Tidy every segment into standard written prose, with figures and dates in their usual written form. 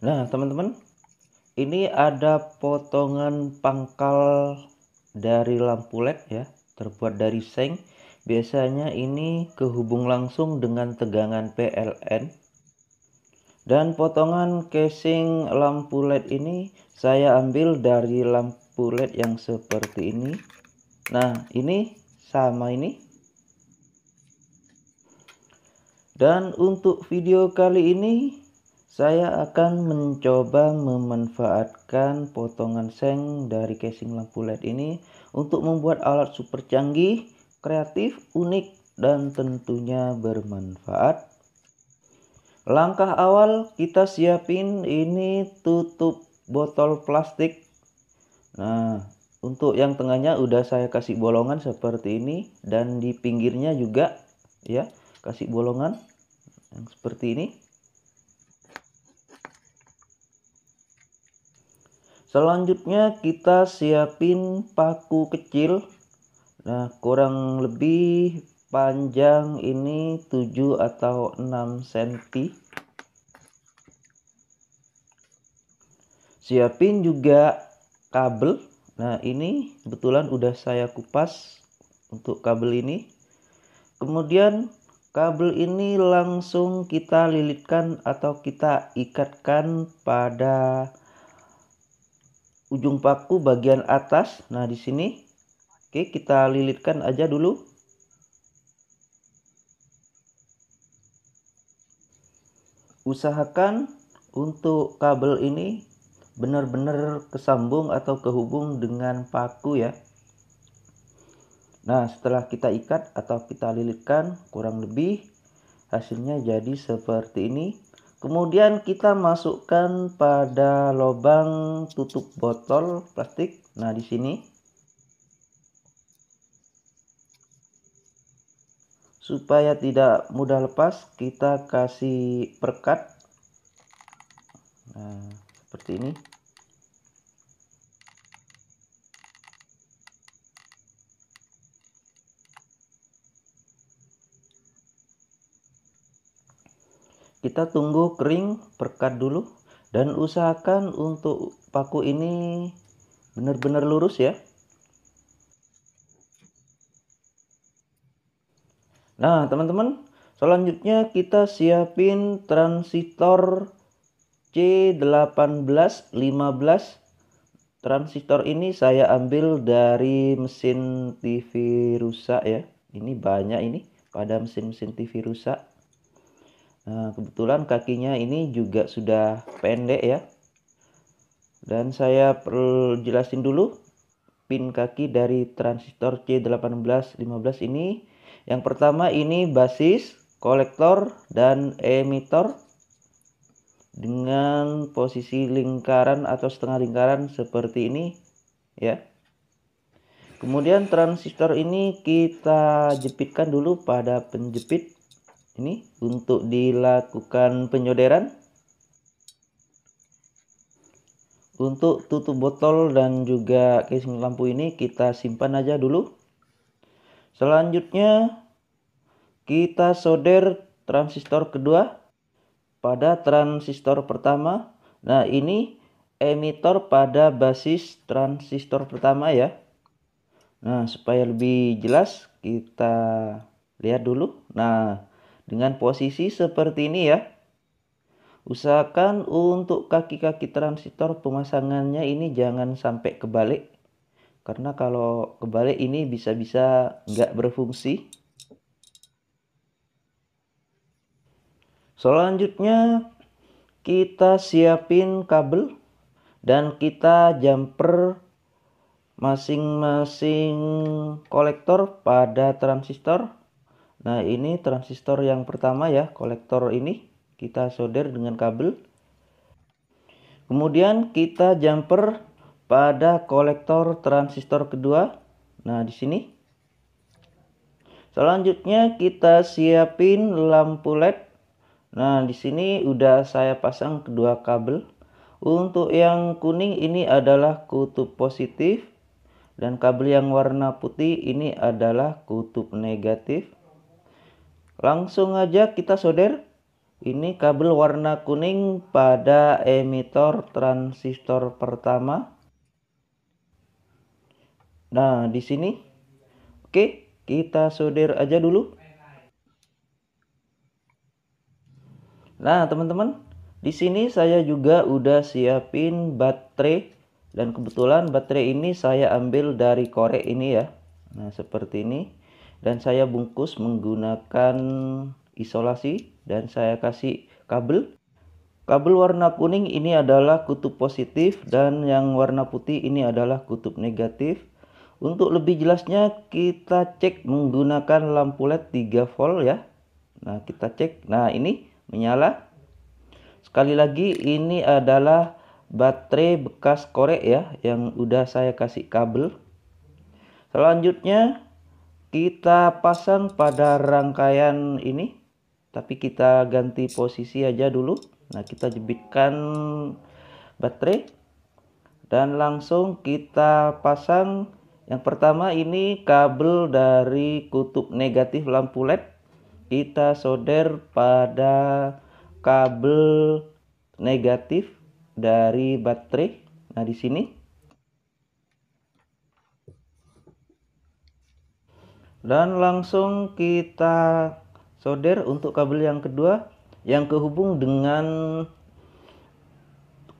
Nah, teman-teman, ini ada potongan pangkal dari lampu LED ya, terbuat dari seng. Biasanya ini kehubung langsung dengan tegangan PLN. Dan potongan casing lampu LED ini saya ambil dari lampu LED yang seperti ini. Nah, ini sama ini. Dan untuk video kali ini saya akan mencoba memanfaatkan potongan seng dari casing lampu LED ini untuk membuat alat super canggih, kreatif, unik, dan tentunya bermanfaat. Langkah awal kita siapin ini tutup botol plastik. Nah, untuk yang tengahnya udah saya kasih bolongan seperti ini, dan di pinggirnya juga ya kasih bolongan yang seperti ini. Selanjutnya kita siapin paku kecil. Nah, kurang lebih panjang ini 7 atau 6 cm. Siapin juga kabel. Nah, ini kebetulan udah saya kupas untuk kabel ini. Kemudian kabel ini langsung kita lilitkan atau kita ikatkan pada ujung paku bagian atas. Nah, di sini. Oke, kita lilitkan aja dulu. Usahakan untuk kabel ini benar-benar kesambung atau kehubung dengan paku ya. Nah, setelah kita ikat atau kita lilitkan, kurang lebih hasilnya jadi seperti ini. Kemudian kita masukkan pada lubang tutup botol plastik. Nah, di sini supaya tidak mudah lepas, kita kasih perkat. Nah, seperti ini. Kita tunggu kering perkat dulu, dan usahakan untuk paku ini benar-benar lurus ya. Nah, teman-teman, selanjutnya kita siapin transistor C1815. Transistor ini saya ambil dari mesin TV rusak ya. Ini banyak ini pada mesin-mesin TV rusak. Nah, kebetulan kakinya ini juga sudah pendek ya. Dan saya perlu jelasin dulu pin kaki dari transistor C1815 ini. Yang pertama ini basis, kolektor, dan emitor dengan posisi lingkaran atau setengah lingkaran seperti ini ya. Kemudian transistor ini kita jepitkan dulu pada penjepit ini untuk dilakukan penyoderan. Untuk tutup botol dan juga casing lampu ini kita simpan aja dulu. Selanjutnya kita solder transistor kedua pada transistor pertama. Nah, ini emitor pada basis transistor pertama ya. Nah, supaya lebih jelas kita lihat dulu. Nah, dengan posisi seperti ini ya. Usahakan untuk kaki-kaki transistor pemasangannya ini jangan sampai kebalik. Karena kalau kebalik ini bisa-bisa nggak berfungsi. Selanjutnya kita siapin kabel dan kita jumper masing-masing kolektor pada transistor. Nah, ini transistor yang pertama ya, kolektor ini kita solder dengan kabel. Kemudian kita jumper pada kolektor transistor kedua. Nah, di sini. Selanjutnya kita siapin lampu LED. Nah, di sini udah saya pasang kedua kabel. Untuk yang kuning ini adalah kutub positif, dan kabel yang warna putih ini adalah kutub negatif. Langsung aja kita solder. Ini kabel warna kuning pada emitor transistor pertama. Nah, di sini. Oke, kita solder aja dulu. Nah, teman-teman, di sini saya juga udah siapin baterai dan kebetulan baterai ini saya ambil dari korek ini ya. Nah, seperti ini. Dan saya bungkus menggunakan isolasi dan saya kasih kabel. Kabel warna kuning ini adalah kutub positif dan yang warna putih ini adalah kutub negatif. Untuk lebih jelasnya kita cek menggunakan lampu LED 3 volt ya. Nah, kita cek. Nah, ini menyala. Sekali lagi ini adalah baterai bekas korek ya yang udah saya kasih kabel. Selanjutnya kita pasang pada rangkaian ini, tapi kita ganti posisi aja dulu. Nah, kita jepitkan baterai dan langsung kita pasang. Yang pertama ini kabel dari kutub negatif lampu LED kita solder pada kabel negatif dari baterai. Nah, di sini. Dan langsung kita solder untuk kabel yang kedua yang kehubung dengan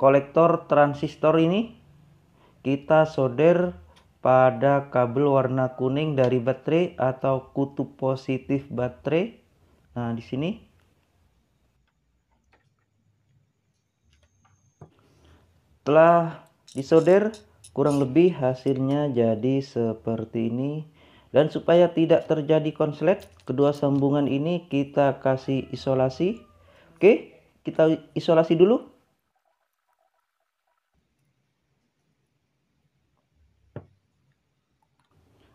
kolektor transistor ini. Kita solder pada kabel warna kuning dari baterai atau kutub positif baterai. Nah, di sini. Setelah disolder, kurang lebih hasilnya jadi seperti ini. Dan supaya tidak terjadi konslet, kedua sambungan ini kita kasih isolasi. Oke, kita isolasi dulu.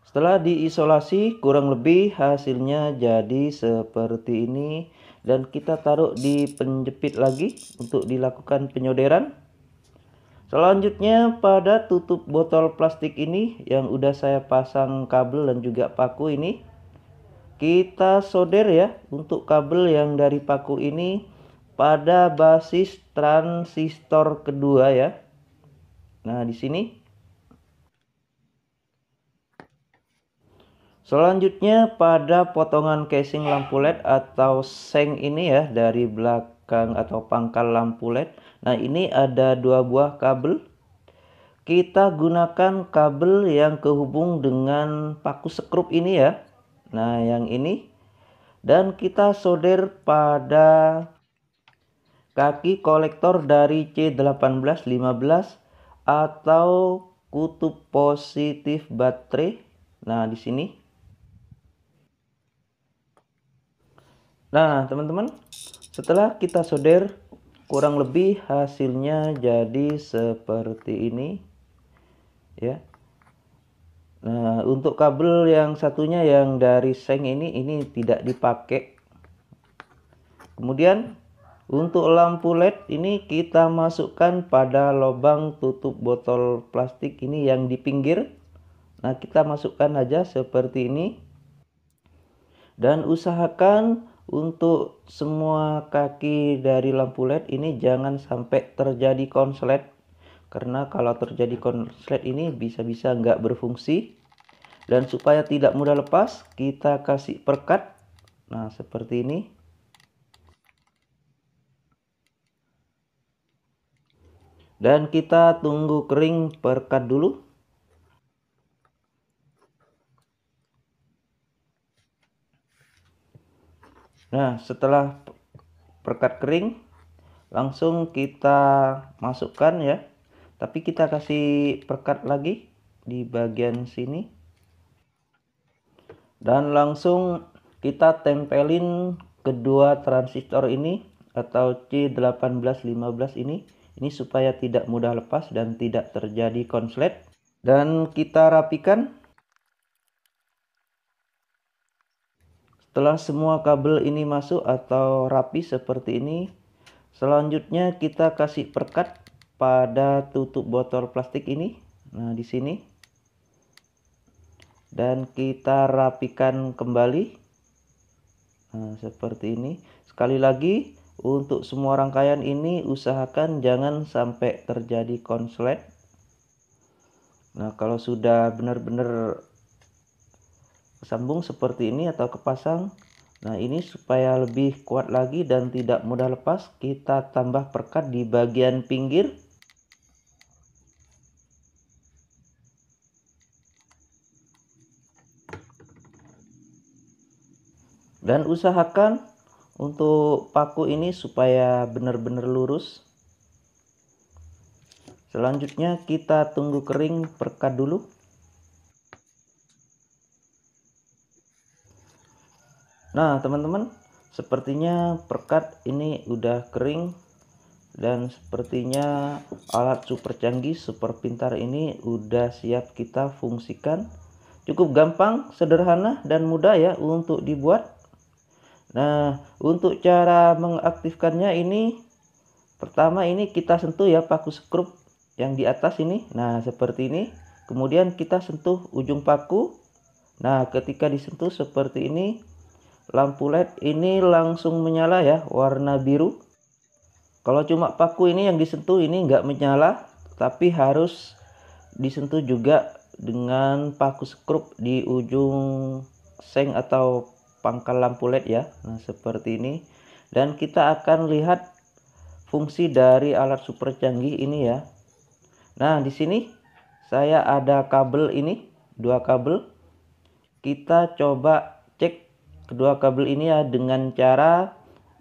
Setelah diisolasi, kurang lebih hasilnya jadi seperti ini. Dan kita taruh di penjepit lagi untuk dilakukan penyolderan. Selanjutnya pada tutup botol plastik ini yang udah saya pasang kabel dan juga paku ini. Kita solder ya untuk kabel yang dari paku ini pada basis transistor kedua ya. Nah, di sini. Selanjutnya pada potongan casing lampu LED atau seng ini ya dari belakang atau pangkal lampu LED. Nah, ini ada dua buah kabel. Kita gunakan kabel yang kehubung dengan paku sekrup ini ya. Nah, yang ini. Dan kita solder pada kaki kolektor dari C1815 atau kutub positif baterai. Nah, di sini. Nah, teman-teman, setelah kita solder, kurang lebih hasilnya jadi seperti ini ya. Nah, untuk kabel yang satunya yang dari seng ini tidak dipakai. Kemudian untuk lampu LED ini kita masukkan pada lubang tutup botol plastik ini yang di pinggir. Nah, kita masukkan aja seperti ini. Dan usahakan untuk semua kaki dari lampu LED ini jangan sampai terjadi konslet. Karena kalau terjadi konslet ini bisa-bisa nggak berfungsi. Dan supaya tidak mudah lepas, kita kasih perkat. Nah, seperti ini. Dan kita tunggu kering perkat dulu. Nah, setelah perkat kering, langsung kita masukkan ya. Tapi kita kasih perkat lagi di bagian sini. Dan langsung kita tempelin kedua transistor ini atau C1815 ini. Ini supaya tidak mudah lepas dan tidak terjadi konslet. Dan kita rapikan. Setelah semua kabel ini masuk atau rapi seperti ini, selanjutnya kita kasih perkat pada tutup botol plastik ini. Nah, di sini. Dan kita rapikan kembali. Nah, seperti ini. Sekali lagi, Untuk semua rangkaian ini usahakan jangan sampai terjadi konslet. Nah, kalau sudah benar-benar sambung seperti ini atau kepasang, nah ini supaya lebih kuat lagi dan tidak mudah lepas, kita tambah perekat di bagian pinggir. Dan usahakan untuk paku ini supaya benar-benar lurus. Selanjutnya kita tunggu kering perekat dulu. Nah teman-teman, sepertinya perekat ini udah kering. Dan sepertinya alat super canggih, super pintar ini udah siap kita fungsikan. Cukup gampang, sederhana, dan mudah ya untuk dibuat. Nah, untuk cara mengaktifkannya ini, pertama ini kita sentuh ya paku skrup yang di atas ini. Nah, seperti ini. Kemudian kita sentuh ujung paku. Nah, ketika disentuh seperti ini, lampu LED ini langsung menyala ya, warna biru. Kalau cuma paku ini yang disentuh ini nggak menyala, tapi harus disentuh juga dengan paku skrup di ujung seng atau pangkal lampu LED ya. Nah, seperti ini. Dan kita akan lihat fungsi dari alat super canggih ini ya. Nah, di sini saya ada kabel ini, dua kabel. Kita coba cek kedua kabel ini ya dengan cara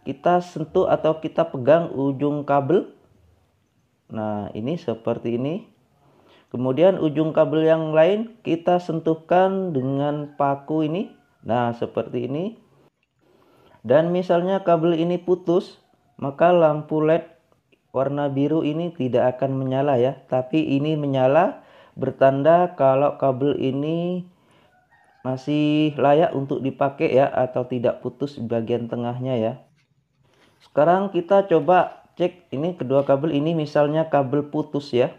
kita sentuh atau kita pegang ujung kabel. Nah, ini seperti ini. Kemudian ujung kabel yang lain kita sentuhkan dengan paku ini. Nah, seperti ini. Dan misalnya kabel ini putus, maka lampu LED warna biru ini tidak akan menyala ya. Tapi ini menyala bertanda kalau kabel ini masih layak untuk dipakai ya, atau tidak putus di bagian tengahnya ya. Sekarang kita coba cek ini kedua kabel ini, misalnya kabel putus ya.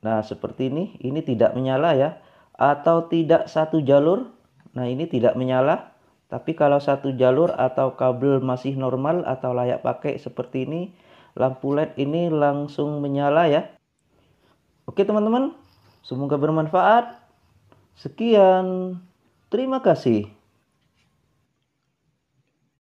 Nah, seperti ini tidak menyala ya, atau tidak satu jalur. Nah, ini tidak menyala. Tapi kalau satu jalur atau kabel masih normal atau layak pakai seperti ini, lampu LED ini langsung menyala ya. Oke teman-teman, semoga bermanfaat. Sekian, terima kasih.